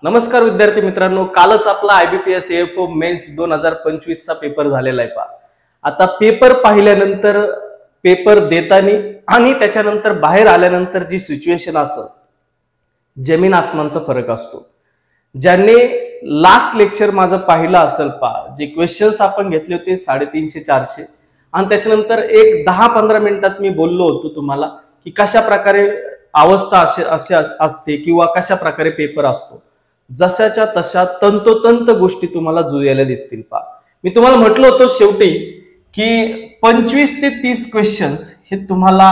नमस्कार विद्यार्थी मित्रांनो, कालच आपला IBPS AFO मेन्स 2025 चा पेपर झालेला आहे। आता पेपर पाहिल्यानंतर, पेपर देताना आणि त्याच्यानंतर बाहेर आल्यानंतर जी सिच्युएशन असेल, जमीन आसमानचा फरक असतो। ज्यांनी लास्ट लेक्चर माझं पाहिलं असेल जे क्वेश्चन्स आपण घेतले होते 350-400 आणि त्याच्यानंतर एक 10-15 मिनिटात मी बोललो होतो तुम्हाला की कशा प्रकारे अवस्था असे असते किंवा कशा प्रकारे पेपर असतो। जशाच्या तशा तंतोतंत गोष्टी तुम्हाला जुळलेल्या दिसतील। मी तुम्हाला म्हटलं होतं शेवटी की 25 ते 30 क्वेश्चन्स हे तुम्हाला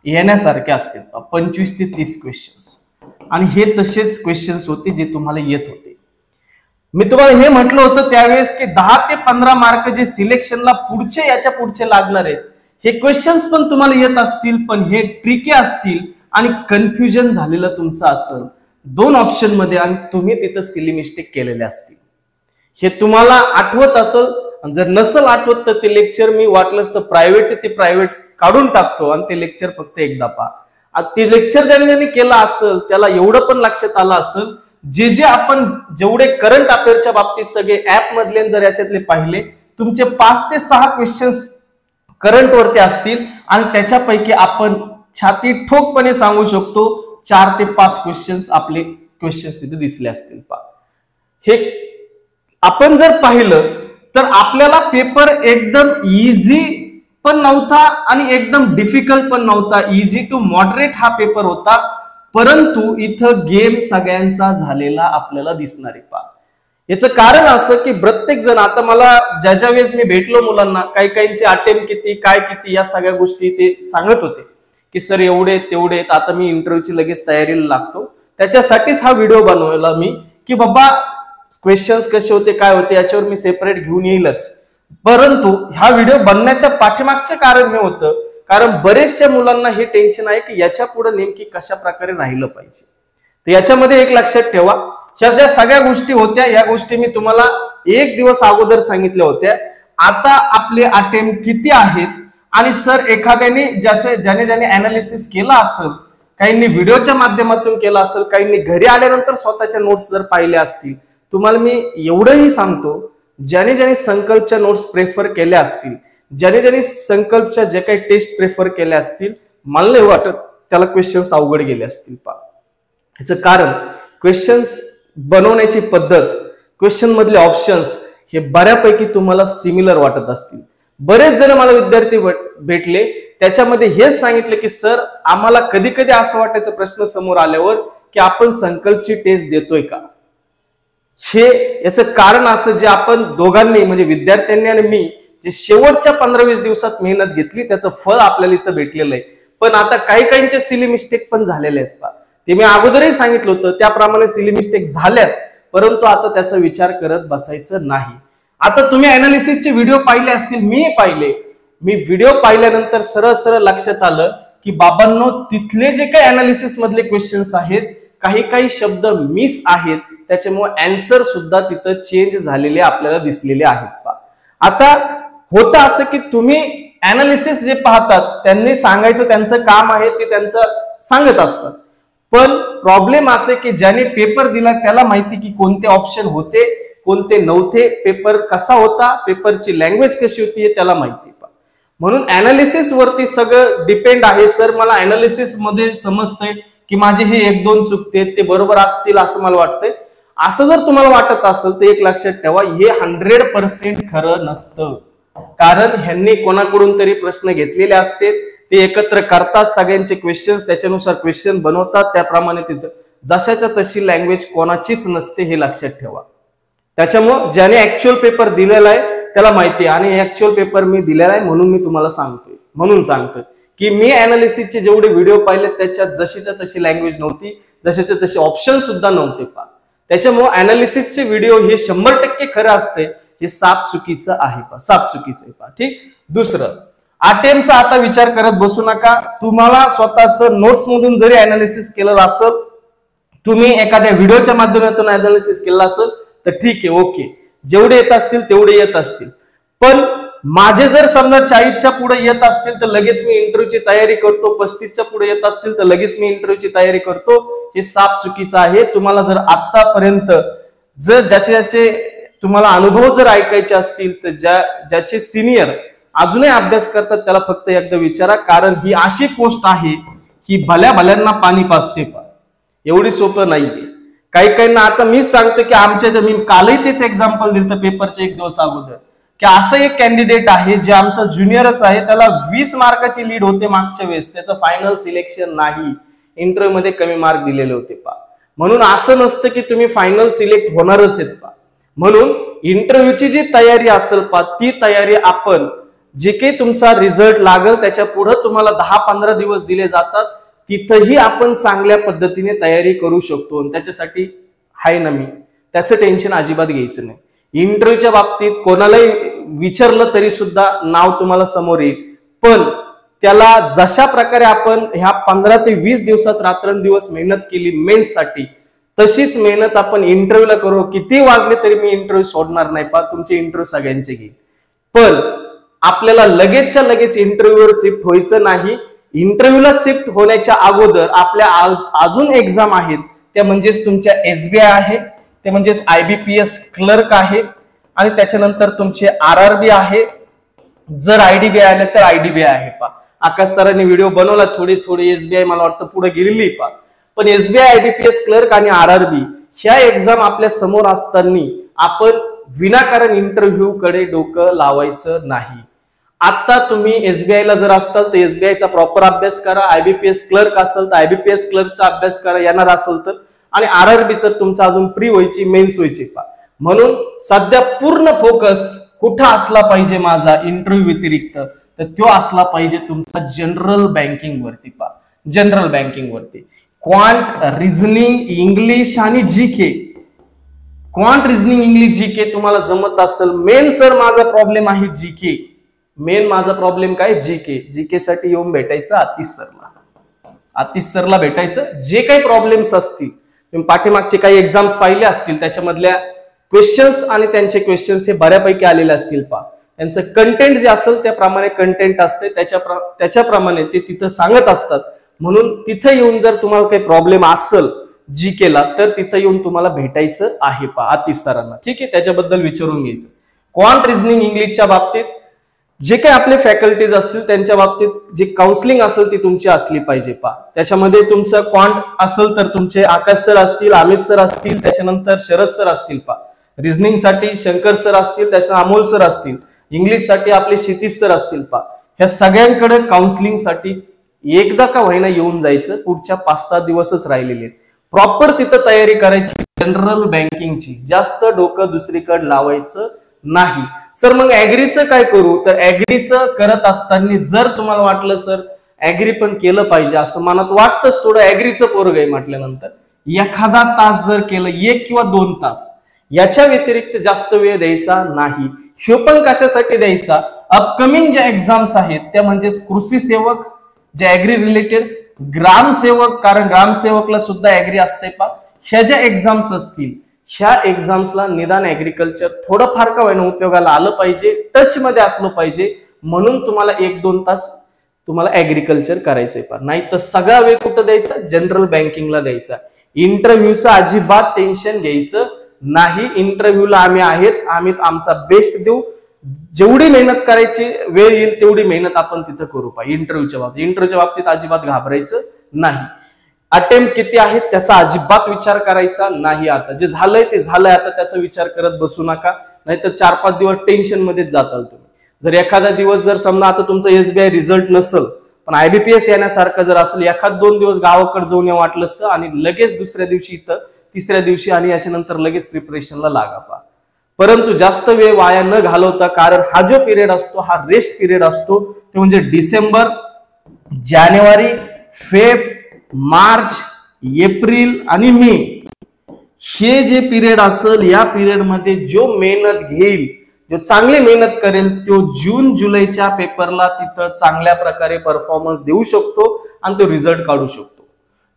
येण्यासारखे असतील। 25 ते 30 क्वेश्चन्स आणि हे तसेच क्वेश्चन्स होते जे तुम्हाला येत होते। मी तुम्हाला हे म्हटलं होतं त्यावेळेस की 10 ते 15 मार्क जे सिलेक्शनला पुढचे याच्या पुढचे लागणार आहेत, हे क्वेश्चन्स पण तुम्हाला येत असतील, पण हे ट्रिकी असतील आणि कन्फ्युजन झालेलं तुमचं असेल दोन ऑप्शन मध्ये आणि तुम्ही तिथं सिली मिस्टेक केलेले असतील। हे तुम्हाला आठवत असेल, जर नसेल आठवत तर ते लेक्चर मी वाटलंच तर प्रायव्हेट काढून टाकतो आणि ते लेक्चर फक्त एकदा पहा। ते लेक्चर ज्यांनी केलं असेल त्याला एवढं पण लक्षात आलं असेल, जे आपण जेवढे करंट अफेअरच्या बाबतीत सगळे ऍप मधले जर याच्यातले पाहिले, तुमचे 5 ते 6 क्वेश्चन्स करंट वरती असतील आणि त्याच्यापैकी आपण छाती ठोकपणे सांगू शकतो 4 ते 5 क्वेश्चन्स आपले क्वेश्चन्स तिथे दिसले असतील। हे आपण जर पाहिलं तर आपल्याला पेपर एकदम इझी पण नव्हता आणि एकदम डिफिकल्ट पण नव्हता। इझी टू मॉडरेट हा पेपर होता, परंतु इथं गेम सगळ्यांचा झालेला आपल्याला दिसणार आहे। याचं कारण असं की प्रत्येक जण, आता मला ज्या वेळेस मी भेटलो मुलांना, काही अटेम्प्ट किती काय किती या सगळ्या गोष्टी ते सांगत होते की सर एवढे तेवढे, आता मी इंटरव्ह्यूची लगेच तयारीला लागतो। त्याच्यासाठीच हा व्हिडिओ बनवला मी की बाबा क्वेश्चन्स कसे होते काय होते याच्यावर मी सेपरेट घेऊन येईलच, परंतु हा व्हिडिओ बनण्याच्या पाठीमागचं कारण हे होतं कारण बरेचशा मुलांना हे टेन्शन आहे की याच्या पुढे नेमकी कशा प्रकारे राहिलं पाहिजे। तर याच्यामध्ये एक लक्षात ठेवा, ह्या ज्या सगळ्या गोष्टी होत्या या गोष्टी मी तुम्हाला एक दिवस अगोदर सांगितल्या होत्या। आता आपले अटेम्प्ट किती आहेत आणि सर एखाद्याने ज्याने अनालिसिस केला असेल, काहींनी व्हिडिओच्या माध्यमातून केला असेल, काहींनी घरी आल्यानंतर स्वतःच्या नोट्स जर पाहिले असतील, तुम्हाला मी एवढंही सांगतो ज्याने संकल्पच्या नोट्स प्रेफर केल्या असतील, ज्याने संकल्पच्या जे काही टेस्ट प्रेफर केल्या असतील, मला नाही वाटत त्याला क्वेश्चन्स अवघड गेले असतील। याचं कारण क्वेश्चन्स बनवण्याची पद्धत, क्वेश्चन मधले ऑप्शन्स हे बऱ्यापैकी तुम्हाला सिमिलर वाटत असतील। बरेच जण मला विद्यार्थी भेटले, त्याच्यामध्ये हेच सांगितलं की सर आम्हाला कधी कधी असं वाटायचं प्रश्न समोर आल्यावर की आपण संकल्पची टेस्ट देतोय का। हे याचं कारण असं, जे आपण दोघांनी म्हणजे विद्यार्थ्यांनी आणि मी जे शेवटच्या 15-20 दिवसात मेहनत घेतली त्याचं फळ आपल्याला इथं भेटलेलं आहे। पण आता काही सिली मिस्टेक पण झालेले आहेत ते मी अगोदरही सांगितलं होतं, त्याप्रमाणे सिली मिस्टेक झाल्यात, परंतु आता त्याचा विचार करत बसायचं नाही। आता तुम्ही अनालिसिसचे व्हिडिओ पाहिले असतील, मी पाहिले, मी व्हिडिओ पाहिल्यानंतर सरळ लक्षात आलं की बाबांनो तिथले जे काही अनालिसिस मधले क्वेश्चन्स आहेत, काही शब्द मिस आहेत, त्याच्यामुळे आन्सर सुद्धा तिथं चेंज झालेले आपल्याला दिसलेले आहेत। आता होतं असं की तुम्ही अनालिसिस जे पाहतात त्यांनी सांगायचं त्यांचं काम आहे, ते त्यांचं सांगत असतात, पण प्रॉब्लेम असे की ज्याने पेपर दिला त्याला माहिती की कोणते ऑप्शन होते कोणते नव्हते, पेपर कसा होता, पेपरची लँग्वेज कशी होती हे त्याला माहिती। म्हणून अनालिसिस वरती सगळं डिपेंड आहे। सर मला अनालिसिस मध्ये समजतंय की माझे हे 1-2 चुकते, ते बरोबर असतील असं मला वाटतंय, असं जर तुम्हाला वाटत असेल तर एक लक्षात ठेवा, हे 100% खरं नसतं। कारण ह्यांनी कोणाकडून तरी प्रश्न घेतलेले असते, ते एकत्र करतात सगळ्यांचे क्वेश्चन्स, त्याच्यानुसार क्वेश्चन बनवतात, त्याप्रमाणे तिथं जशाच्या तशी लँग्वेज कोणाचीच नसते, हे लक्षात ठेवा। त्याच्यामुळे ज्याने ऍक्च्युअल पेपर दिलेला आहे त्याला माहिती आहे, आणि ऍक्च्युअल पेपर मी दिलेला आहे म्हणून मी तुम्हाला सांगतोय की मी अनालिसिसचे जेवढे व्हिडिओ पाहिले त्याच्यात जशीच्या तशी लँग्वेज नव्हती, जशाच्या तसे ऑप्शन सुद्धा नव्हते। त्याच्यामुळे अनालिसिसचे व्हिडिओ हे 100% खरं असते, हे साफ चुकीचं आहे। ठीक। दुसरं, अटेम्प्टचा आता विचार करत बसू नका। तुम्हाला स्वतःच नोट्स मधून जरी अनालिसिस केलं असेल, तुम्ही एखाद्या व्हिडिओच्या माध्यमातून अनालिसिस केलं असेल तर ठीक आहे, ओके, जेवढे येत असतील तेवढे येत असतील, पण माझे जर समजा 40च्या पुढे येत असतील तर लगेच मी इंटरव्ह्यूची तयारी करतो, 35च्या पुढे येत असतील तर लगेच मी इंटरव्ह्यूची तयारी करतो, हे साफ चुकीचं आहे. तुम्हाला जर आतापर्यंत जर ज्याचे तुम्हाला अनुभव जर ऐकायचे असतील तर ज्याचे सिनियर अजूनही अभ्यास करतात त्याला फक्त एकदा विचारा, कारण ही अशी पोस्ट आहे की भल्या भल्यांना पाणी पाजते, एवढी सोपं नाहीये. काही काहींना आता मीच सांगतो की आमच्या मी कालही तेच एक्झाम्पल दिलं पेपरचे एक दिवस अगोदर, की असं एक कॅन्डिडेट आहे जे आमचा ज्युनियरच आहे, त्याला 20 मार्काची लीड होते मागच्या वेळेस, त्याचं फायनल सिलेक्शन नाही, इंटरव्ह्यू मध्ये कमी मार्क दिलेले होते म्हणून असं नसतं की तुम्ही फायनल सिलेक्ट होणारच आहेत म्हणून इंटरव्ह्यूची जी तयारी असेल ती तयारी आपण जे काही तुमचा रिझल्ट लागल त्याच्या पुढे तुम्हाला 10-15 दिवस दिले जातात, तिथंही आपण चांगल्या पद्धतीने तयारी करू शकतो. त्याच्यासाठी हाय ना मी, त्याचं टेन्शन अजिबात घ्यायचं नाही. इंटरव्ह्यूच्या बाबतीत कोणालाही विचारलं तरी सुद्धा नाव तुम्हाला समोर येईल, पण त्याला जशा प्रकारे आपण ह्या 15 ते 20 दिवसात रात्रंदिवस मेहनत केली मेन्स साठी, तशीच मेहनत आपण इंटरव्ह्यूला करू. किती वाजले तरी मी इंटरव्ह्यू सोडणार नाही तुमचे इंटरव्ह्यू सगळ्यांचे घेईल, पण आपल्याला लगेचच्या लगेच इंटरव्ह्यूवर शिफ्ट व्हायचं नाही. इंटरव्ह्यूला शिफ्ट होण्याच्या अगोदर आपल्या अजून एक्झाम आहेत, त्या म्हणजेच तुमच्या SBI आहे, ते म्हणजेच IBPS क्लर्क आहे, आणि त्याच्यानंतर तुमचे RRB आहे. जर IDBI आले तर IDBI आहे आकाश सरांनी व्हिडिओ बनवला, थोडी SBI मला वाटतं पुढे गेलेली पण SBI IBPS क्लर्क आणि RRB ह्या एक्झाम आपल्या समोर असताना आपण विनाकारण इंटरव्ह्यू कडे डोकं लावायचं नाही. आता तुम्ही SBI ला जर असताल तर SBI चा प्रॉपर अभ्यास करा, IBPS क्लर्क असेल तर IBPS क्लर्कचा अभ्यास करा येणार असेल तर, आणि RRBचं तुमचं अजून प्री व्हायची मेन्स व्हायची म्हणून सध्या पूर्ण फोकस कुठं असला पाहिजे माझा इंटरव्ह्यू व्यतिरिक्त, तर तो असला पाहिजे तुमचा जनरल बँकिंग वरती जनरल बँकिंग वरती क्वांट, रिझनिंग, इंग्लिश आणि GK. Quant, reasoning, English, GK तुम्हाला जमत असेल. मेन सर माझा प्रॉब्लेम आहे जीके, मेन माझा प्रॉब्लेम काय जीके साठी येऊन भेटायचं आतिश सरला भेटायचं. जे काही प्रॉब्लेम्स असतील तुम्ही पाठीमागचे काही एक्झाम्स पाहिले असतील त्याच्यामधल्या क्वेश्चन्स आणि त्यांचे क्वेश्चन्स हे बऱ्यापैकी आलेले असतील त्यांचं कंटेंट जे असेल त्याप्रमाणे कंटेंट असते, त्याच्याप्रमाणे ते तिथं सांगत असतात. म्हणून तिथं येऊन जर तुम्हाला काही प्रॉब्लेम असेल जीकेला तर तिथं येऊन तुम्हाला भेटायचं आहे आतिश सरांना, ठीक आहे, त्याच्याबद्दल विचारून घ्यायचं. क्वांट, रिझनिंग, इंग्लिशच्या बाबतीत जे काही आपले फॅकल्टीज असतील त्यांच्या बाबतीत जी काउन्सिलिंग असेल ती तुमची असली पाहिजे त्याच्यामध्ये तुमचं क्वांट असेल तर तुमचे आकाश सर असतील, अमित सर असतील, त्याच्यानंतर शरद सर असतील रिझनिंग साठी शंकर सर असतील, त्याच्यानंतर अमोल सर असतील, इंग्लिश साठी आपले क्षितिज सर असतील ह्या सगळ्यांकडे काउन्सिलिंग साठी एकदा का होईना येऊन जायचं. पुढच्या 5-6 दिवसच राहिलेले प्रॉपर तिथं तयारी करायची जनरल बँकिंगची, जास्त डोकं दुसरीकडे लावायचं नाही. सर मग ऍग्रीचं काय करू, तर ऍग्रीचं करत असताना जर तुम्हाला वाटलं सर ऍग्री पण केलं पाहिजे असं मनात वाटतंच थोडं, ऍग्रीचं पोरग आहे म्हटल्यानंतर एखादा तास जर केलं 1 किंवा 2 तास, याच्या व्यतिरिक्त जास्त वेळ द्यायचा नाही. हे पण कशासाठी द्यायचा, अपकमिंग ज्या एक्झाम्स आहेत त्या म्हणजेच कृषी सेवक जे ऍग्री रिलेटेड, ग्रामसेवक, कारण ग्रामसेवकला सुद्धा ऍग्री असते ह्या ज्या एक्झाम्स असतील ह्या एक्झाम्सला निदान ऍग्रिकल्चर थोडंफार का होईना उपयोगाला आलं पाहिजे, टच मध्ये असलं पाहिजे. म्हणून तुम्हाला 1-2 तास तुम्हाला ऍग्रिकल्चर करायचंय नाही तर सगळा वेळ कुठं द्यायचा, जनरल बँकिंगला द्यायचा. इंटरव्ह्यूचं अजिबात टेन्शन घ्यायचं नाही. इंटरव्ह्यूला आम्ही आमचा बेस्ट देऊ, जेवढी मेहनत करायची वेळ येईल तेवढी मेहनत आपण तिथं करू इंटरव्ह्यूच्या बाबतीत अजिबात घाबरायचं नाही. अटेम्प्ट किती आहेत त्याचा अजिबात विचार करायचा नाही. आता जे झालंय ते झालंय, आता त्याचा विचार करत बसू नका, नाहीतर 4-5 दिवस टेन्शन मध्येच जाताल तुम्ही. जर एखादा दिवस जर समजा आता तुमचा SBI रिझल्ट नसेल पण IBPS येण्यासारखं जर असेल, 1-2 दिवस गावाकडे जाऊन वाटलं असतं आणि लगेच दुसऱ्या दिवशी इथं, तिसऱ्या दिवशी आणि याच्यानंतर लगेच प्रिपरेशनला लागा परंतु जास्त वेळ वाया न घालवता, कारण हा जो पिरियड असतो हा रेस्ट पिरियड असतो, ते म्हणजे डिसेंबर, जानेवारी, फेब, मार्च, एप्रिल आणि मे हे जे पिरियड असेल या पिरियड मध्ये जो मेहनत घेईल, जो चांगली मेहनत करेल तो जून जुलैच्या पेपरला तिथं चांगल्या प्रकारे परफॉर्मन्स देऊ शकतो आणि तो रिझल्ट काढू शकतो.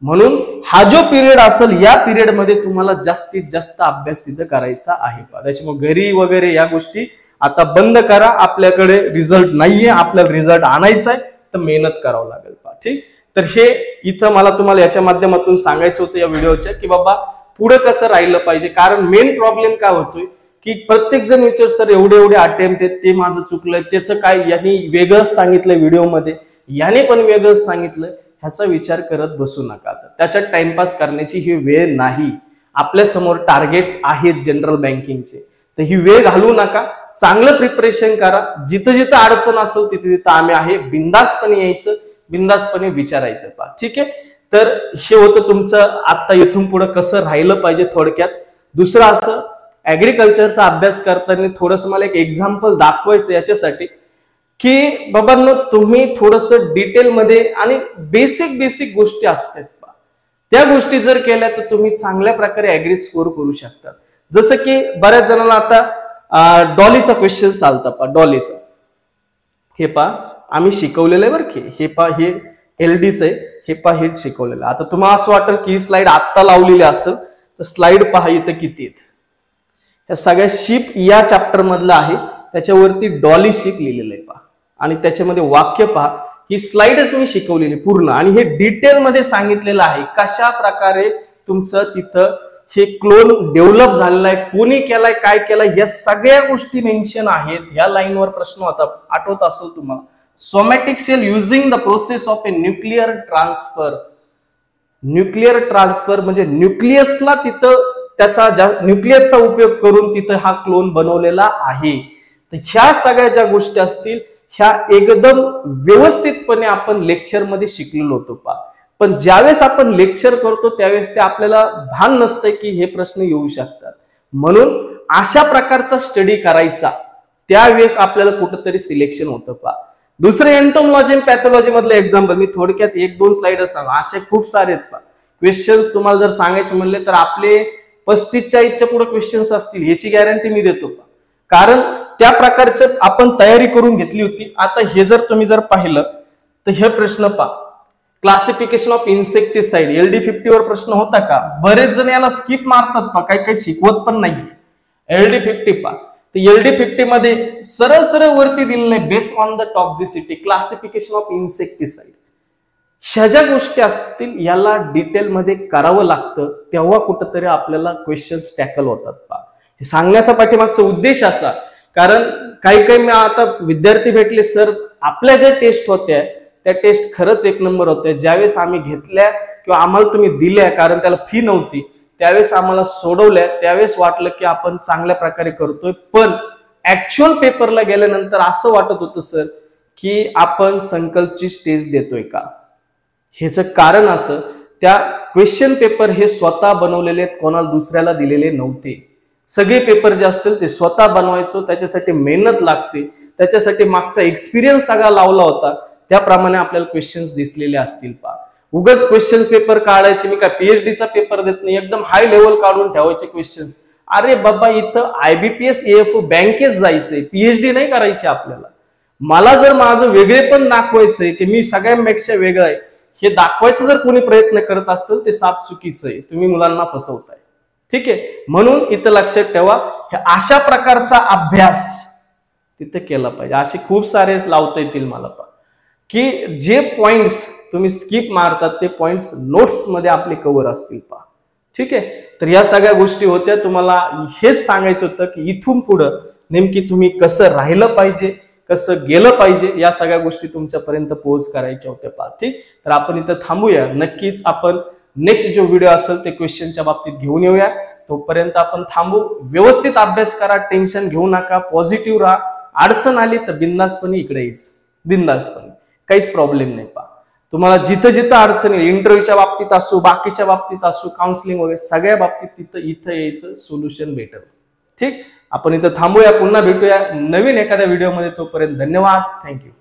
म्हणून हा जो पिरियड असेल या पिरियड मध्ये तुम्हाला जास्तीत जास्त अभ्यास तिथं करायचा आहे त्याच्यामुळे घरी वगैरे या गोष्टी आता बंद करा, आपल्याकडे रिझल्ट नाहीये, आपल्याला रिझल्ट आणायचा आहे तर मेहनत करावं लागेल पा. ठीक, तर हे इथं मला तुम्हाला याच्या माध्यमातून सांगायचं होतं या व्हिडिओच्या, की बाबा पुढे कसं राहिलं पाहिजे. कारण मेन प्रॉब्लेम काय होतोय की प्रत्येक जण विचार सर एवढे अटेम्प्ट आहेत, ते माझं चुकलंय, त्याचं काय, यांनी वेगळंच सांगितलं व्हिडिओमध्ये, याने पण वेगळंच सांगितलं, ह्याचा विचार करत बसू नका. त्याच्यात टाइमपास करण्याची ही वेळ नाही. आपल्या समोर टार्गेट्स आहेत जनरल बँकिंगचे, तर ही वेळ घालवू नका. चांगलं प्रिपरेशन करा. जिथं जिथं अडचण असेल तिथे तिथं आम्ही आहे. बिंदासपणे यायचं, बिंदासपणे विचारायचं पा. ठीक आहे, तर हे होतं तुमचं आता इथून पुढे कसं राहिलं पाहिजे थोडक्यात. दुसरं असं ऍग्रिकल्चरचा अभ्यास करताना थोडंसं मला एक एक्झाम्पल दाखवायचं याच्यासाठी, की बाबांनो तुम्ही थोडस डिटेलमध्ये आणि बेसिक गोष्टी असतात पा, त्या गोष्टी जर केल्या तर तुम्ही चांगल्या प्रकारे ऍग्री स्कोर करू शकता. जसं की बऱ्याच जणांना आता डॉलीचा क्वेश्चन चालता पा. डॉलीचा हे पा आम्ही शिकवलेलं आहे बरं की, हे पा हे LDच आहे, हे पा हे शिकवलेलं. आता तुम्हाला असं वाटेल की ही स्लाइड आत्ता लावलेली असेल, तर स्लाइड पहा इथं किती आहेत. ह्या सगळ्या शिप या चॅप्टर मधलं आहे, त्याच्यावरती डॉली शिप लिहिलेलं आहे पहा, आणि त्याच्यामध्ये वाक्य पहा. ही स्लाइडच मी शिकवलेली पूर्ण, आणि हे डिटेल मध्ये सांगितलेलं आहे कशा प्रकारे तुमचं तिथं हे क्लोन डेव्हलप झालेला आहे, कोणी केलाय, काय केलाय, या सगळ्या गोष्टी मेन्शन आहेत. या लाईनवर प्रश्न होता, आठवत असेल तुम्हाला, somatic cell using the process of a nuclear transfer. Nuclear transfer म्हणजे न्यूक्लियसला तिथं त्याचा न्यूक्लियसचा उपयोग करून तिथं हा क्लोन बनवलेला आहे. तर ह्या सगळ्या ज्या गोष्टी असतील ह्या एकदम व्यवस्थितपणे आपण लेक्चर मध्ये शिकलेलो होतो पा. पण ज्यावेळेस आपण लेक्चर करतो त्यावेळेस ते आपल्याला भान नसतंय की हे प्रश्न येऊ शकतात. म्हणून अशा प्रकारचा स्टडी करायचा, त्यावेळेस आपल्याला कुठंतरी सिलेक्शन होतं पा. दुसरे एंटोमॉलॉजी आणि पॅथॉलॉजी मधलं एक्झाम्पल मी थोडक्यात 1-2 स्लाइड सांग, असे खूप सारे आहेत पा. क्वेश्चन्स तुम्हाला जर सांगायचे म्हणले तर आपले 35-40च्या पुढे क्वेश्चन्स असतील, याची गॅरंटी मी देतो पा. कारण त्या प्रकारचं आपण तयारी करून घेतली होती. आता हे जर तुम्ही जर पाहिलं तर हे प्रश्न पा, क्लासिफिकेशन ऑफ इन्सेक्टिसाइड LD50 वर प्रश्न होता का? बरेच जण याला स्किप मारतात पा, काही शिकवत पण नाहीये. LD50 पा, तर LD50 मध्ये सरळ वरती दिलेलं आहे based on the toxicity, classification of insecticide. ह्या ज्या गोष्टी असतील याला डिटेलमध्ये करावं लागतं, तेव्हा कुठंतरी आपल्याला क्वेश्चन्स टॅकल होतात पा. हे सांगण्याचा पाठीमागचा उद्देश असा, कारण काही मी आता विद्यार्थी भेटले, सर आपल्या ज्या टेस्ट होत्या त्या टेस्ट खरंच एक नंबर होत्या, ज्यावेळेस आम्ही घेतल्या किंवा आम्हाला तुम्ही दिल्या, कारण त्याला फी नव्हती, त्यावेळेस आम्हाला सोडवल्या, त्यावेळेस वाटलं की आपण चांगल्या प्रकारे करतोय. पण ऍक्च्युअल पेपरला गेल्यानंतर असं वाटत होतं सर की आपण संकल्पची स्टेज देतोय का. ह्याचं कारण असं, त्या क्वेश्चन पेपर हे स्वतः बनवलेले, कोणाला दुसऱ्याला दिलेले नव्हते. सगळे पेपर जे असतील ते स्वतः बनवायचो, त्याच्यासाठी मेहनत लागते, त्याच्यासाठी मागचा एक्सपिरियन्स सगळा लावला होता, त्याप्रमाणे आपल्याला क्वेश्चन्स दिसलेले असतील पा. उगाच क्वेश्चन पेपर काढायचे, मी काय PhDचा पेपर देत नाही, एकदम हाय लेवल काढून ठेवायचे क्वेश्चन्स. अरे बाबा इथं IBPS AFO बँकेत जायचंय, PhD नाही करायची आपल्याला. मला जर माझं वेगळे पण दाखवायचंय की मी सगळ्यांपेक्षा वेगळं आहे, हे दाखवायचं जर कोणी प्रयत्न करत असतील ते साफ चुकीचं आहे, तुम्ही मुलांना फसवताय. ठीक आहे, म्हणून इथं लक्षात ठेवा, हे अशा प्रकारचा अभ्यास तिथे केला पाहिजे. असे खूप सारे लावता येतील मला पा, की जे पॉइंट्स तुम्ही स्किप मारतात ते पॉइंट्स नोट्स मध्ये आपले कव्हर असतील पा. ठीक आहे, तर या सगळ्या गोष्टी होत्या. तुम्हाला हेच सांगायचं होतं की इथून पुढं नेमकी तुम्ही कसं राहिलं पाहिजे, कसं गेलं पाहिजे, या सगळ्या गोष्टी तुमच्यापर्यंत पोहोच करायच्या होत्या पा. ठीक, तर आपण इथं थांबूया. नक्कीच आपण नेक्स्ट जो व्हिडिओ असेल ते क्वेश्चनच्या बाबतीत घेऊन येऊया. तोपर्यंत आपण थांबू. व्यवस्थित अभ्यास करा, टेन्शन घेऊ नका, पॉझिटिव्ह राहा. अडचण आली तर बिंदासपणे इकडे यायचं, बिंदासपणे, काहीच प्रॉब्लेम नाही पा. तुम्हाला जिथं जिथं अडचण येईल, इंटरव्ह्यूच्या बाबतीत असो, बाकीच्या बाबतीत असो, काउन्सिलिंग वगैरे सगळ्या बाबतीत इथं यायचं, सोल्युशन भेटेल. ठीक, आपण इथं थांबूया, पुन्हा भेटूया नवीन एखाद्या व्हिडिओमध्ये. तोपर्यंत धन्यवाद, थँक्यू.